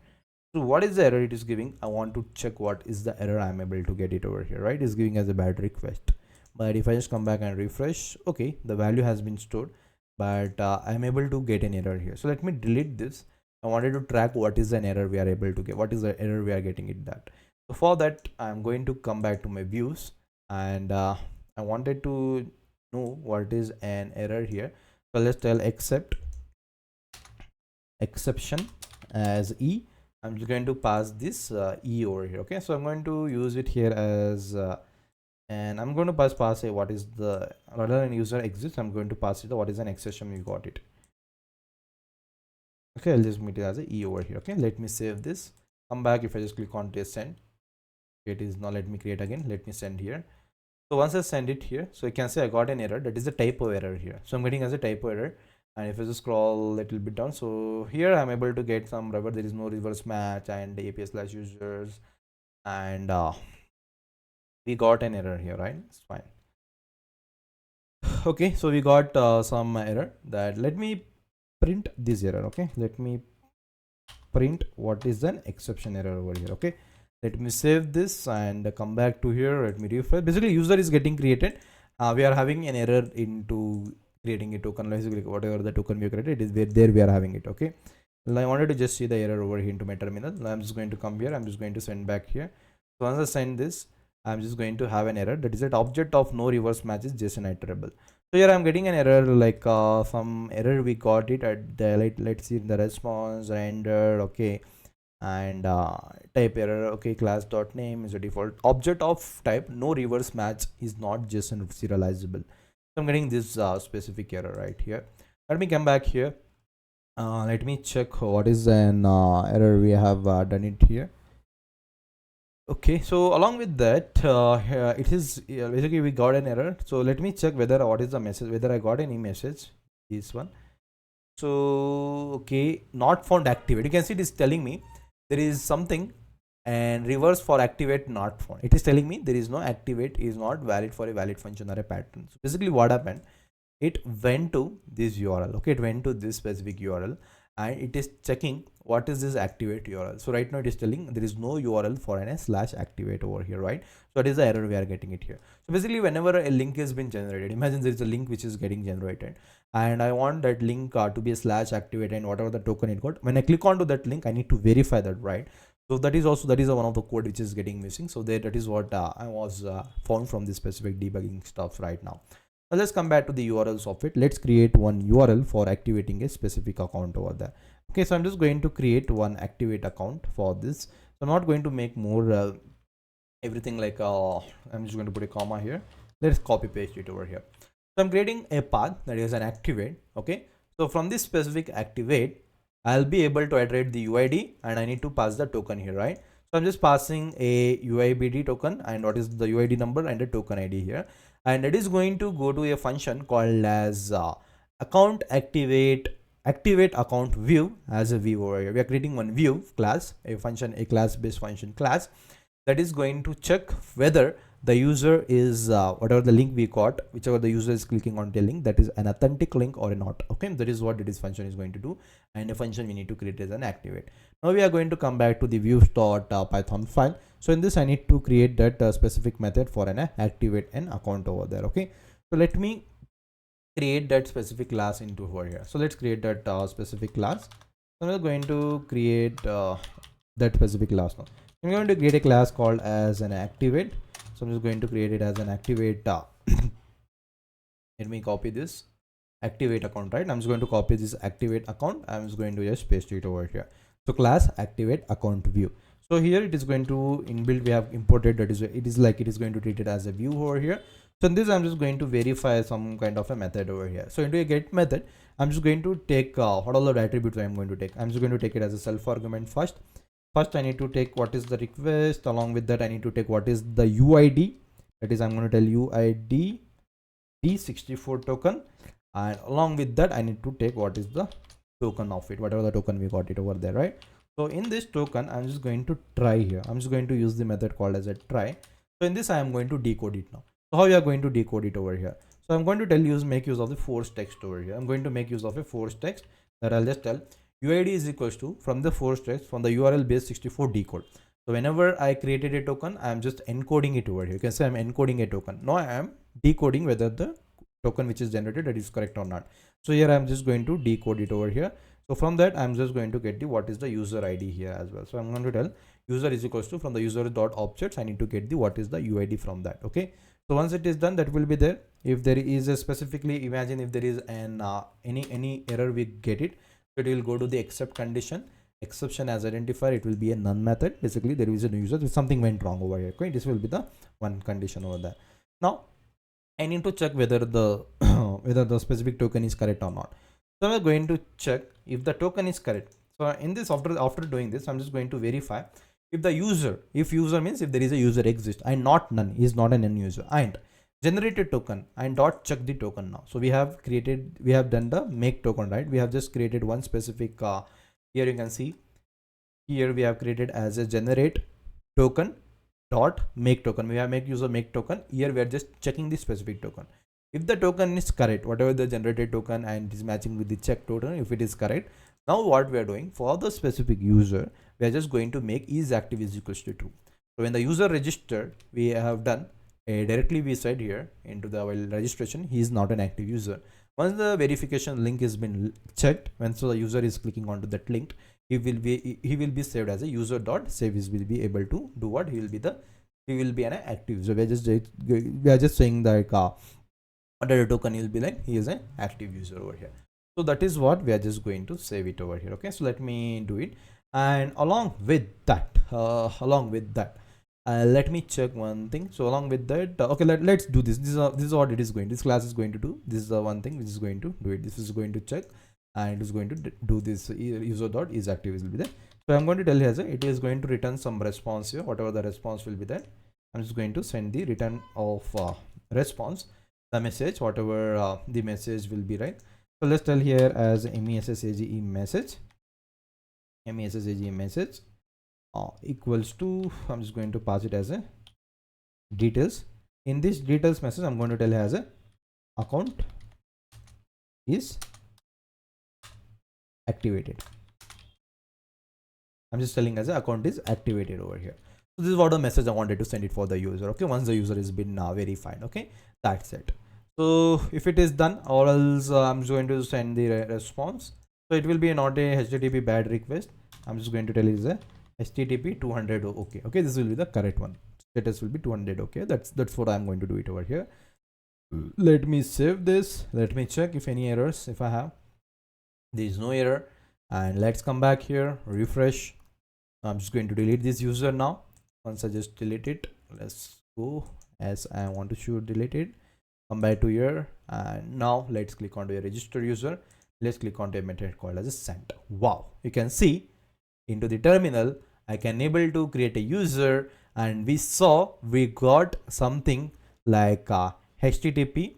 So what is the error it is giving? I want to check what is the error I'm able to get it over here, right? It's giving us a bad request. But if I just come back and refresh, okay, the value has been stored, but I'm able to get an error here. So let me delete this. I wanted to track what is an error we are able to get, what is the error we are getting it that. So for that, I'm going to come back to my views, and I wanted to know what is an error here. So let's tell exception as E. I'm just going to pass this E over here. Okay, so I'm going to use it here as and I'm going to pass a what is the, rather than user exists, I'm going to pass it what is an exception we got it. Okay, I'll just meet it as a E over here. Okay, let me save this, come back. If I just click on test send, it is now, let me create again, let me send here. So once I send it here, so you can say I got an error, that is a typo error here. So I'm getting as a typo error. And if I just scroll a little bit down, so here I'm able to get some rubber, there is no reverse match and API/users, and we got an error here, right? It's fine. Okay, so we got some error. That, let me print this error. Okay, let me print what is an exception error over here. Okay, let me save this and come back to here. Let me refresh. Basically, user is getting created. We are having an error into creating a token. Basically, whatever the token we created is there we are having it. Okay, well, I wanted to just see the error over here into my terminal. Now I'm just going to come here. I'm just going to send back here. So once I send this, I'm just going to have an error, that is that object of no reverse match is JSON iterable. So here I'm getting an error, like some error we got it at the, let's see the response render. Okay, and type error. Okay, class.name is a default object of type no reverse match is not JSON serializable. So I'm getting this specific error right here. Let me come back here. Let me check what is an error we have done it here. Okay, so along with that, it is basically we got an error. So let me check whether what is the message, whether I got any message. This one. So okay, not found activate. You can see it is telling me there is something, and reverse for activate not found. It is telling me there is no activate is not valid for a valid function or a pattern. So basically what happened, it went to this URL. Okay, it went to this specific URL and it is checking what is this activate URL. So right now it is telling there is no URL for an /activate over here, right? So that is the error we are getting it here. So basically whenever a link has been generated, imagine there is a link which is getting generated and I want that link to be a /activate and whatever the token it got. When I click onto that link, I need to verify that, right? So that is also, that is one of the code which is getting missing. So that is what I was found from this specific debugging stuff right now. Now let's come back to the URLs of it. Let's create one URL for activating a specific account over there. Okay, so I'm just going to create one activate account for this. So I'm not going to make more everything like I'm just going to put a comma here. Let's copy paste it over here. So I'm creating a path that is an activate. Okay, so from this specific activate, I'll be able to iterate the UID and I need to pass the token here, right? So I'm just passing a UID token and what is the UID number and the token ID here, and it is going to go to a function called as account activate account view as a view over here. We are creating one view class, a function, a class based function class that is going to check whether the user is whatever the link we got, whichever the user is clicking on the link, that is an authentic link or not. Okay, that is what this function is going to do, and a function we need to create is an activate. Now we are going to come back to the views.python file. So in this I need to create that specific method for an activate an account over there. Okay, so let me create that specific class into over here. So let's create that specific class. So I'm going to create that specific class now. I'm going to create a class called as an activate. So I'm just going to create it as an activate. Let me copy this activate account, right? I'm just going to copy this activate account. I'm just going to just paste it over here. So class activate account view. So here it is going to inbuilt, we have imported, that is, it is like it is going to treat it as a view over here. So in this I'm just going to verify some kind of a method over here. So into a get method, I'm just going to take what all the attributes I'm going to take. I'm just going to take it as a self argument first. First I need to take what is the request. Along with that I need to take what is the UID, that is I'm going to tell UID D64 token, and along with that I need to take what is the token of it, whatever the token we got it over there, right? So in this token I'm just going to try here. I'm just going to use the method called as a try. So in this I am going to decode it now. So how we are going to decode it over here? So I'm going to tell you make use of the force text over here. I'm going to make use of a force text that I'll just tell UID is equals to, from the force text, from the URL base 64 decode. So whenever I created a token, I'm just encoding it over here. You can say I'm encoding a token. Now I am decoding whether the token which is generated that is correct or not. So here I'm just going to decode it over here. So from that I'm just going to get the what is the user ID here as well. So I'm going to tell user is equals to from the user dot objects, I need to get the what is the UID from that. Okay, so once it is done, that will be there. If there is a specifically, imagine if there is an any error, we get it. So it will go to the except condition, exception as identifier, it will be a none method. Basically there is a user, something went wrong over here. Okay, this will be the one condition over there. Now I need to check whether the whether the specific token is correct or not. So I'm going to check if the token is correct. So in this, after doing this, I'm just going to verify if the user, if user means if there is a user exists and not none, is not an end user, and generated token and dot check the token now. So we have done the make token, right? We have just created one specific here you can see here we have created as a generate token dot make token. We have make user make token. Here we are just checking the specific token. If the token is correct, whatever the generated token and is matching with the check token, if it is correct, now what we are doing for the specific user, we are just going to make is active is equals to true. So when the user registered, we have done directly we said here into the registration, he is not an active user. Once the verification link has been checked, when so the user is clicking onto that link, he will be saved as a user dot save. He will be able to do what? He will be an active user. We are just saying that under the token will be like he is an active user over here. So that is what we are just going to save it over here. Okay, so let me do it. And along with that, let me check one thing. So along with that, okay, let's do this. This is what it is going. This class is going to do. This is the one thing which is going to do it. This is going to check, and it is going to do this user dot is active will be there. So I'm going to tell you as it is going to return some response here. Whatever the response will be there, I'm just going to send the return of response, the message, whatever the message will be, right? So let's tell here as message message equals to, I'm just going to pass it as a details. In this details message, I'm going to tell as a account is activated. I'm just telling as a account is activated over here. So this is what the message I wanted to send it for the user. Okay, once the user has been verified. Okay, that's it. So if it is done, or else I'm just going to send the response. So it will be not a HTTP bad request. I'm just going to tell you is a HTTP 200 okay. Okay, this will be the correct one. Status will be 200 okay. That's what I'm going to do it over here. Let me save this. Let me check if any errors. If I have, there is no error. And let's come back here, refresh. I'm just going to delete this user now. Once I just delete it, let's go as I want to show delete it. Come back to here, and now let's click on to a register user. Let's click on to a method called as a sent. Wow, you can see into the terminal I can able to create a user, and we saw we got something like HTTP. You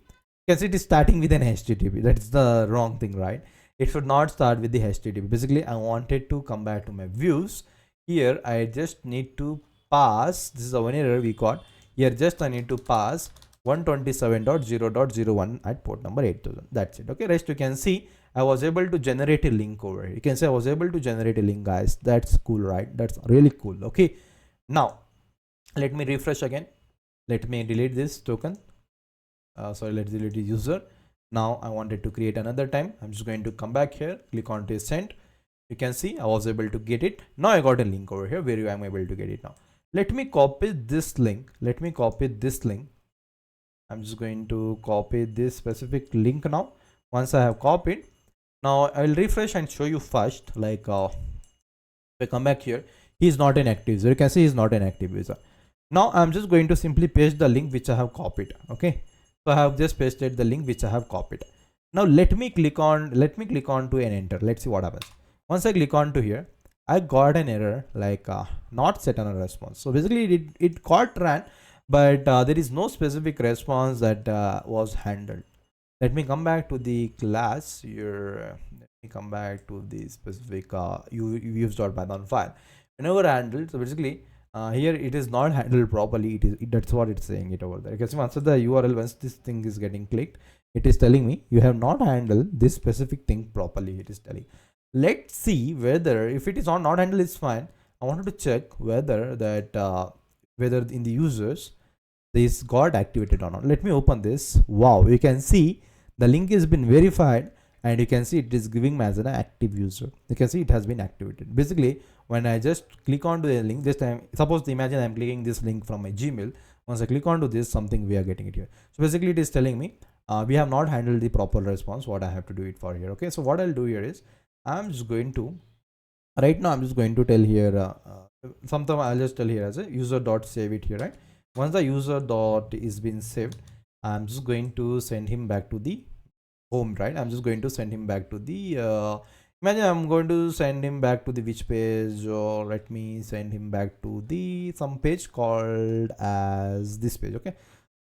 can see it is starting with an HTTP. That's the wrong thing, right? It should not start with the HTTP. Basically I wanted to come back to my views. Here I just need to pass, this is the one error we got here, just I need to pass 127.0.01 at port number 8000. That's it. Okay, rest you can see I was able to generate a link over here. You can say I was able to generate a link, guys. That's cool, right? That's really cool. Okay, now let me refresh again. Let me delete this token. Sorry, let's delete the user. Now I wanted to create another time. I'm just going to come back here, click on to send. You can see I was able to get it. Now I got a link over here where I'm able to get it now. Let me copy this link. I'm just going to copy this specific link now. Once I have copied, now I will refresh and show you first. Like if I come back here, he is not an active user. You can see he is not an active user. Now I'm just going to simply paste the link which I have copied. Okay, so I have just pasted the link which I have copied. Now let me click on to an enter. Let's see what happens. Once I click on to here, I got an error like not set on a response. So basically it got ran, but there is no specific response that was handled. Let me come back to the class here. Let me come back to the specific views.python file. Whenever handled, so basically here it is not handled properly. That's what it's saying it over there. Because once the URL, once this thing is getting clicked, it is telling me you have not handled this specific thing properly. It is telling. Let's see whether if it is not handled, it's fine. I wanted to check whether that whether in the users this got activated or not. Let me open this. Wow, you can see the link has been verified, and you can see it is giving me as an active user. You can see it has been activated. Basically when I just click onto the link, this time suppose imagine I'm clicking this link from my Gmail. Once I click onto this, something we are getting it here. So basically it is telling me we have not handled the proper response, what I have to do it for here. Okay, so what I'll do here is I'm just going to right now I'm just going to tell here sometime I'll just tell here as a user dot save it here, right? Once the user dot is been saved, I'm just going to send him back to the home, right? I'm just going to send him back to the imagine I'm going to send him back to the which page, or let me send him back to the some page called as this page. Okay,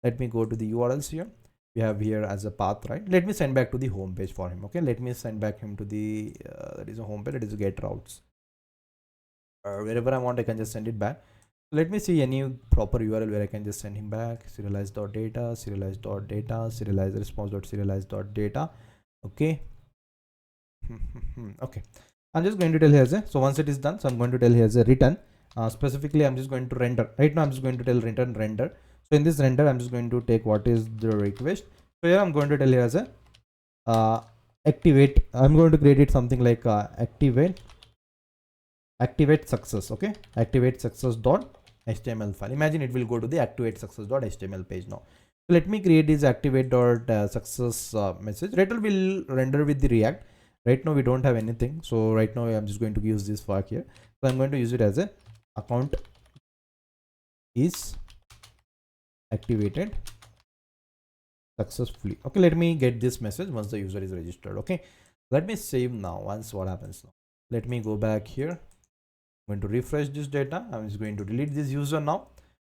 let me go to the URLs here. We have here as a path, right? Let me send back to the home page for him. Okay, let me send back him to the that is a home page, that is a get routes, or wherever I want I can just send it back. Let me see any proper URL where I can just send him back. Serialize.data, serialize.data, serialize response.serialize.data. Okay. Okay, I'm just going to tell here as a, so once it is done, so I'm going to tell here as a return. Specifically I'm just going to render. Right now I'm just going to tell return render. So in this render I'm just going to take what is the request. So here I'm going to tell here as a activate. I'm going to create it something like activate success. Okay, activate success dot HTML file. Imagine it will go to the activate success dot HTML page now. So let me create this activate dot success message. Return will render with the React. Right now we don't have anything, so right now I'm just going to use this flag here. So I'm going to use it as a account is activated successfully. Okay, let me get this message once the user is registered. Okay, let me save now. Once what happens now, let me go back here. I'm going to refresh this data. I'm just going to delete this user now.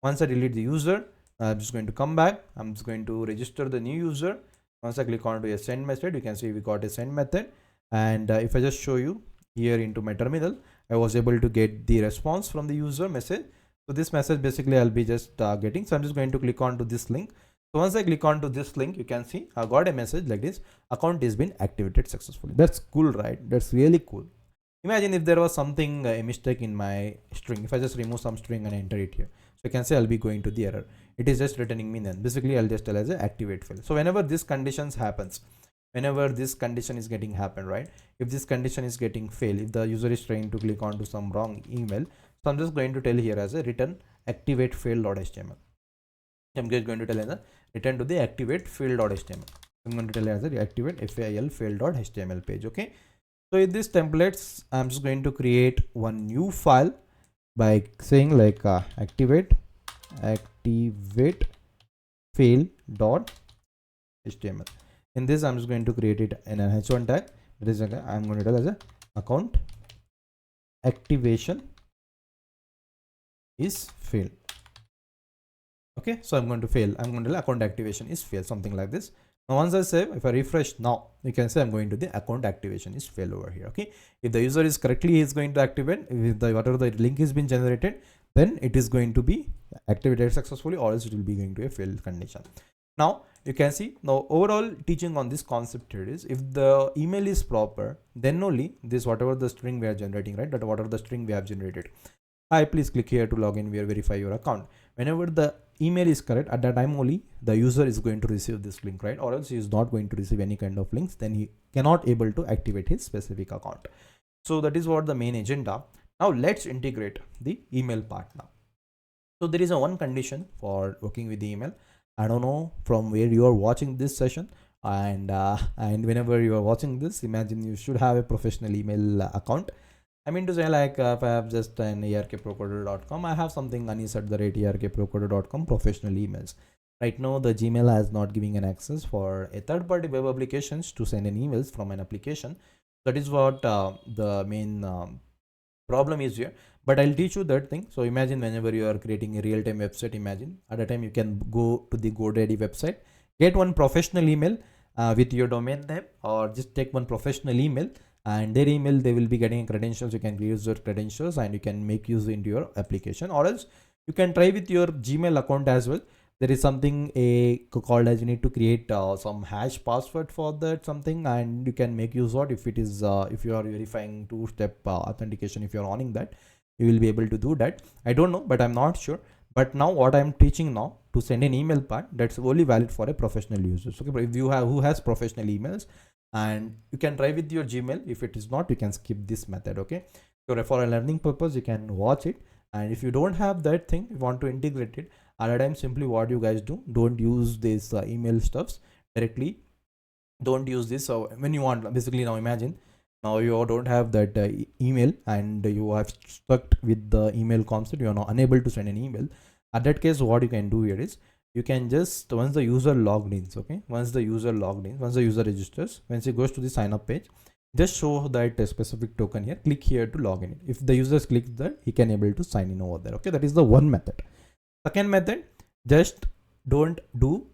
Once I delete the user, I'm just going to come back. I'm just going to register the new user. Once I click on to a send method, you can see we got a send method. And if I just show you here into my terminal, I was able to get the response from the user message. So this message basically I'll be just getting. So I'm just going to click on to this link. So once I click on to this link, you can see I got a message like this: account has been activated successfully. That's cool, right? That's really cool. Imagine if there was something a mistake in my string. If I just remove some string and enter it here, so you can say I'll be going to the error. It is just returning me none. Basically I'll just tell as a activate fail. So whenever this conditions happens, whenever this condition is getting happen, right? If this condition is getting fail, if the user is trying to click on to some wrong email, so I'm just going to tell here as a return activate fail.html. I'm just going to tell as a return to the activate fail.html. I'm going to tell as a activate fail fail.html page. Okay, so in this templates I'm just going to create one new file by saying like activate fail.html. In this I'm just going to create it in an h1 tag. That is I'm going to tell as a account activation is failed. Okay, so I'm going to fail. I'm going to tell account activation is failed, something like this. Now once I save, if I refresh now, you can say I'm going to the account activation is failed over here. Okay, if the user is correctly is going to activate, if the whatever the link has been generated, then it is going to be activated successfully, or else it will be going to a failed condition. Now you can see, now overall teaching on this concept here is, if the email is proper, then only this whatever the string we are generating, right, that whatever the string we have generated, hi please click here to log in, we verify your account. Whenever the email is correct, at that time only the user is going to receive this link, right? Or else he is not going to receive any kind of links, then he cannot able to activate his specific account. So that is what the main agenda. Now let's integrate the email part now. So there is a one condition for working with the email. I don't know from where you are watching this session, and whenever you are watching this, imagine you should have a professional email account. I mean to say, like if I have just an erkprocoder.com, I have something anis@erkprocoder.com professional emails. Right now the Gmail has not giving an access for a third-party web applications to send an emails from an application. That is what the main problem is here. But I'll teach you that thing. So imagine whenever you are creating a real-time website, imagine at a time you can go to the GoDaddy website, get one professional email with your domain name, or just take one professional email, and their email, they will be getting credentials. You can use your credentials and you can make use into your application, or else you can try with your Gmail account as well. There is something called as you need to create some hash password for that something, and you can make use of it if it is if you are verifying two-step authentication. If you are owning that, you will be able to do that. I don't know, but I'm not sure. But now what I'm teaching now to send an email part, that's only valid for a professional users. Okay, but if you have who has professional emails, and you can try with your Gmail. If it is not, you can skip this method. Okay, So for a learning purpose, you can watch it. And if you don't have that thing, you want to integrate it, at a time simply what you guys do, don't use this email stuffs directly. Don't use this. So when you want, basically, now imagine now you don't have that email and you have stuck with the email concept, you are now unable to send an email. At that case, what you can do here is you can just, once the user logged in, okay, once the user registers, once he goes to the sign up page, just show that a specific token here, click here to log in. If the user clicks that, he can able to sign in over there. Okay, that is the one method. Second method, just don't do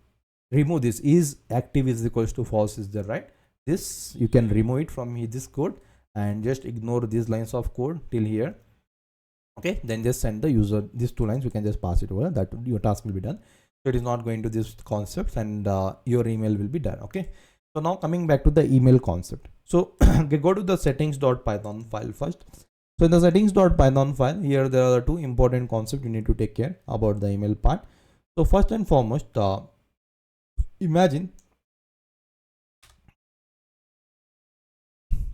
remove this is active is equals to false is there, right? This you can remove it from this code and just ignore these lines of code till here. Okay, then just send the user these 2 lines, you can just pass it over, that your task will be done. So it is not going to this concepts, and your email will be done. Okay, so now coming back to the email concept. So go to the settings.python file first. So in the settings.python file, here there are 2 important concepts you need to take care about the email part. So first and foremost, imagine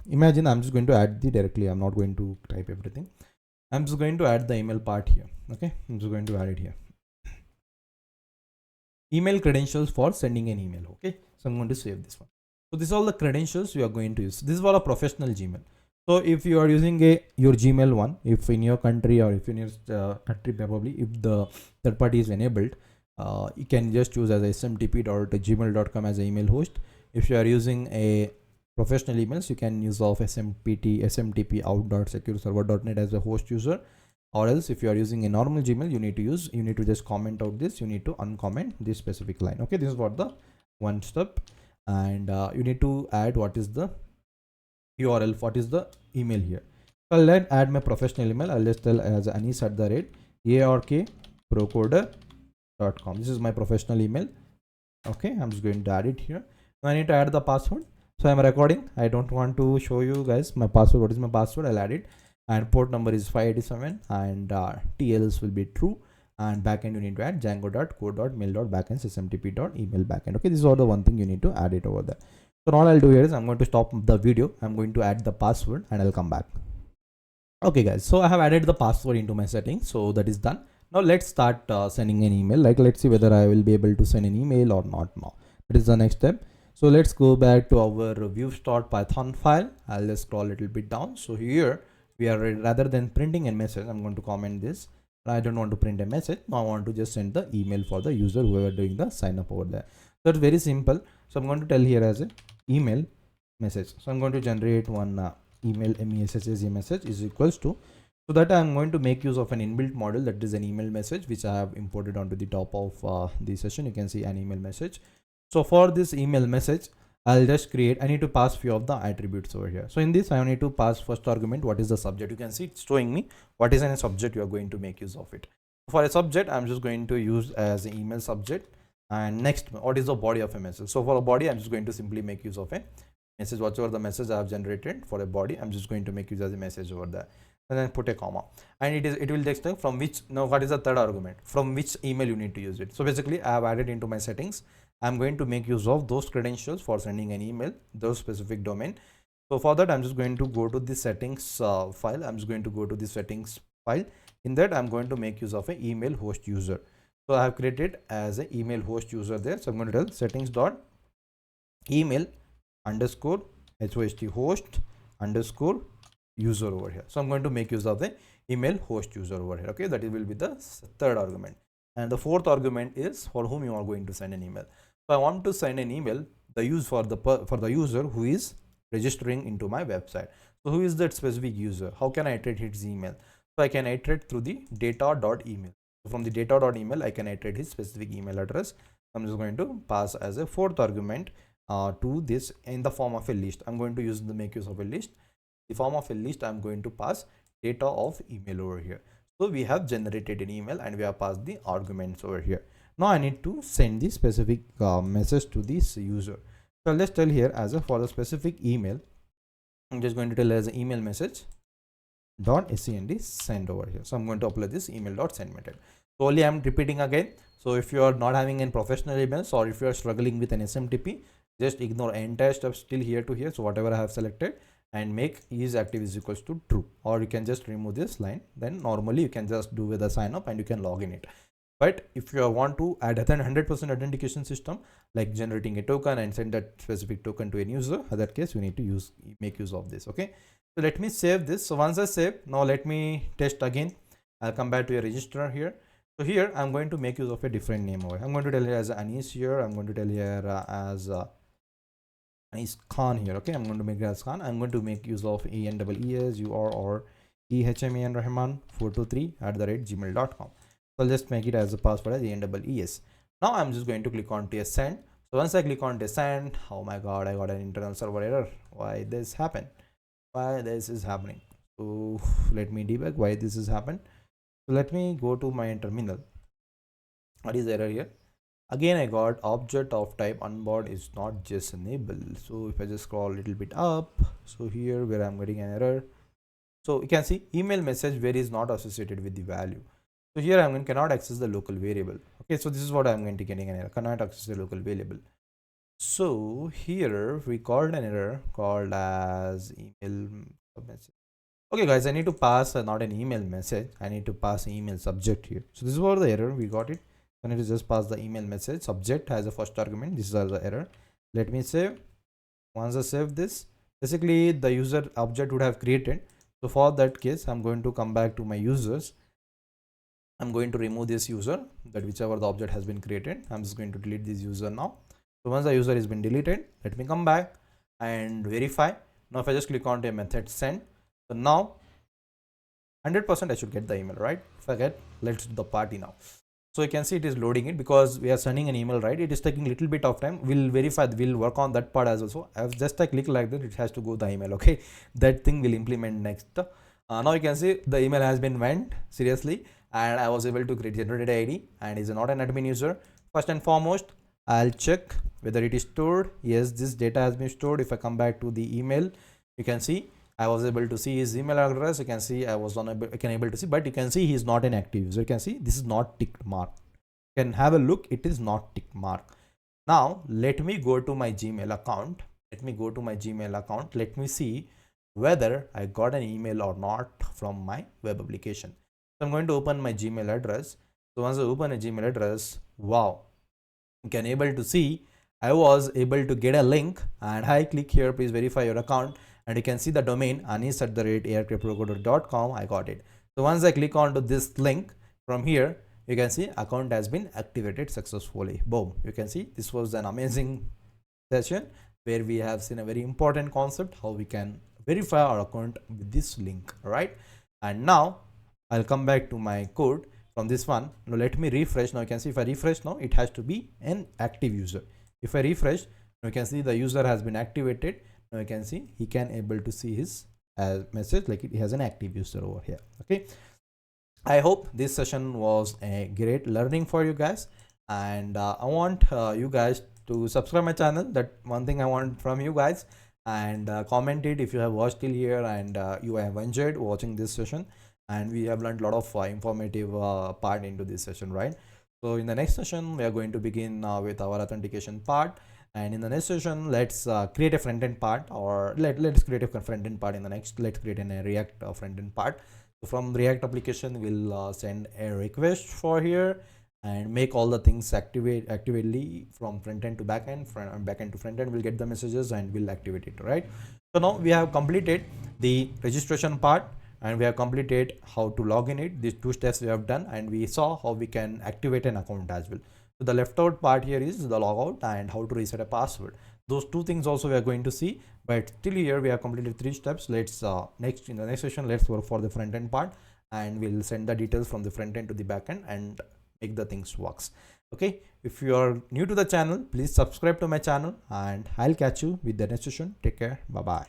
I'm just going to add the directly, I'm not going to type everything, I'm just going to add the email part here. Okay, I'm just going to add it here. Email credentials for sending an email. Okay, so I'm going to save this one. So this is all the credentials we are going to use. This is for a professional Gmail. So if you are using your Gmail one, if in your country or if in your country, probably if the third party is enabled, you can just use as smtp.gmail.com as an email host. If you are using a professional emails, you can use of smtp out.secureserver.net as a host user. Or else if you are using a normal Gmail, you need to just comment out this, you need to uncomment this specific line. Okay, this is what the one step. And you need to add what is the URL, what is the email here. So I'll add my professional email. I'll just tell as anis@arkprocoder.com. This is my professional email. Okay, I'm just going to add it here. Now I need to add the password. So I'm recording, I don't want to show you guys my password. What is my password? I'll add it, and port number is 587, and TLS will be true, and backend you need to add django.core.mail.backend smtp.email backend. Okay, this is all the one thing you need to add it over there. So all I'll do here is I'm going to stop the video, I'm going to add the password, and I'll come back. Okay guys, so I have added the password into my settings, so that is done. Now let's start sending an email. Like, let's see whether I will be able to send an email or not now. That is the next step. So let's go back to our views.python file. I'll just scroll a little bit down. So here we are, rather than printing a message, I'm going to comment this. I don't want to print a message. Now I want to just send the email for the user who are doing the sign up over there. So it's very simple. So I'm going to tell here as an email message. So I'm going to generate one email message is equals to, so that I'm going to make use of an inbuilt model, that is an email message, which I have imported onto the top of the session. You can see an email message. So for this email message, I'll just create, I need to pass few of the attributes over here. So in this, I need to pass first argument, what is the subject. You can see it's showing me what is a subject you are going to make use of it. For a subject, I'm just going to use as an email subject. And next, what is the body of a message? So for a body, I'm just going to simply make use of a message, whatever the message I have generated for a body, I'm just going to make use as a message over there. And then put a comma, and it will text from which, now what is the third argument, from which email you need to use it. So basically I have added into my settings, I'm going to make use of those credentials for sending an email, those specific domain. So for that, I'm just going to go to the settings file. I'm just going to go to the settings file. In that, I'm going to make use of an email host user. So I have created as an email host user there. So I'm going to tell settings.email underscore host underscore user over here. So I'm going to make use of the email host user over here. Okay, that will be the third argument. And the fourth argument is for whom you are going to send an email. So I want to send an email for the user who is registering into my website. So who is that specific user? How can I iterate his email? So I can iterate through the data.email. So from the data.email, I can iterate his specific email address. I'm just going to pass as a fourth argument to this in the form of a list. I'm going to make use of a list. The form of a list, I'm going to pass data of email over here. So we have generated an email and we have passed the arguments over here. Now I need to send the specific message to this user. So let's tell here as a for the specific email, I'm just going to tell as an email message .send send over here. So I'm going to apply this email.send method. So only I'm repeating again. So if you are not having any professional emails, or if you are struggling with an SMTP, just ignore entire steps till here to here. So whatever I have selected, and make is active is equals to true, or you can just remove this line. Then normally you can just do with a sign up and you can log in it. But if you want to add a 100% authentication system, like generating a token and send that specific token to a user, in that case, we need to make use of this. Okay. So let me save this. So once I save, now let me test again. I'll come back to a register here. So here I'm going to make use of a different name over. I'm going to tell you as Anis here. I'm going to tell here as Anis Khan here. Okay. I'm going to make it as Khan. I'm going to make use of ENEESUR or EHMAN Rahman 423@gmail.com. So I'll just make it as a password as ENEES. Now I'm just going to click on to send. So once I click on to send, oh my god, I got an internal server error. Why this happened? Why this is happening? So let me debug why this has happened. So let me go to my terminal. What is the error here? Again, I got object of type onboard is not just enabled. So if I just scroll a little bit up, so here where I'm getting an error. So you can see email message where is not associated with the value. So here I'm going cannot access the local variable. Okay, so this is what I'm going to getting an error, cannot access the local variable. So here we called an error called as email message. Okay guys, I need to pass not an email message, I need to pass email subject here. So this is what the error, we got it. I need to just pass the email message, subject has a first argument. This is the error. Let me save. Once I save this, basically the user object would have created. So for that case, I'm going to come back to my users. I'm going to remove this user, that whichever the object has been created. I'm just going to delete this user now. So once the user has been deleted, let me come back and verify. Now if I just click on a method send, so now 100% I should get the email, right? If I get, let's do the party now. So you can see it is loading it because we are sending an email, right? It is taking a little bit of time. We'll verify, we'll work on that part as well. So I've just a click like that, it has to go the email. Okay, that thing will implement next. Now you can see the email has been went seriously, and I was able to create generated ID and is not an admin user. First and foremost, I'll check whether it is stored. Yes, this data has been stored. If I come back to the email, you can see I was able to see his email address. You can see I was unable, I can able to see, but you can see he is not an active user. You can see this is not ticked mark. You can have a look, it is not ticked mark. Now let me go to my Gmail account. Let me go to my Gmail account. Let me see whether I got an email or not from my web application. So I'm going to open my Gmail address. So once I open a Gmail address, wow, you can able to see I was able to get a link, and I click here, please verify your account, and you can see the domain anis@aircraftprocoder.com. I got it. So once I click on to this link from here, you can see account has been activated successfully. Boom, you can see this was an amazing session where we have seen a very important concept, how we can verify our account with this link, right? And now I'll come back to my code from this one. Now let me refresh. Now you can see if I refresh now, it has to be an active user. If I refresh, now you can see the user has been activated. Now you can see he can able to see his message like he has an active user over here. Okay, I hope this session was a great learning for you guys, and I want you guys to subscribe my channel. That one thing I want from you guys, and comment it if you have watched till here and you have enjoyed watching this session, and we have learned a lot of informative part into this session, right? So in the next session we are going to begin with our authentication part, and in the next session let's create a front-end part, or let's create a front-end part in the next. Let's create a React front-end part. So from React application we'll send a request for here and make all the things actively from front-end to back-end, back-end to front-end. We'll get the messages and we'll activate it, right? So now we have completed the registration part, and we have completed how to log in it. These two steps we have done, and we saw how we can activate an account as well. So the left out part here is the logout and how to reset a password. Those two things also we are going to see, but till here we have completed 3 steps. Let's in the next session let's work for the front end part, and we'll send the details from the front end to the back end and make the things works. Okay, if you are new to the channel, please subscribe to my channel, and I'll catch you with the next session. Take care, bye bye.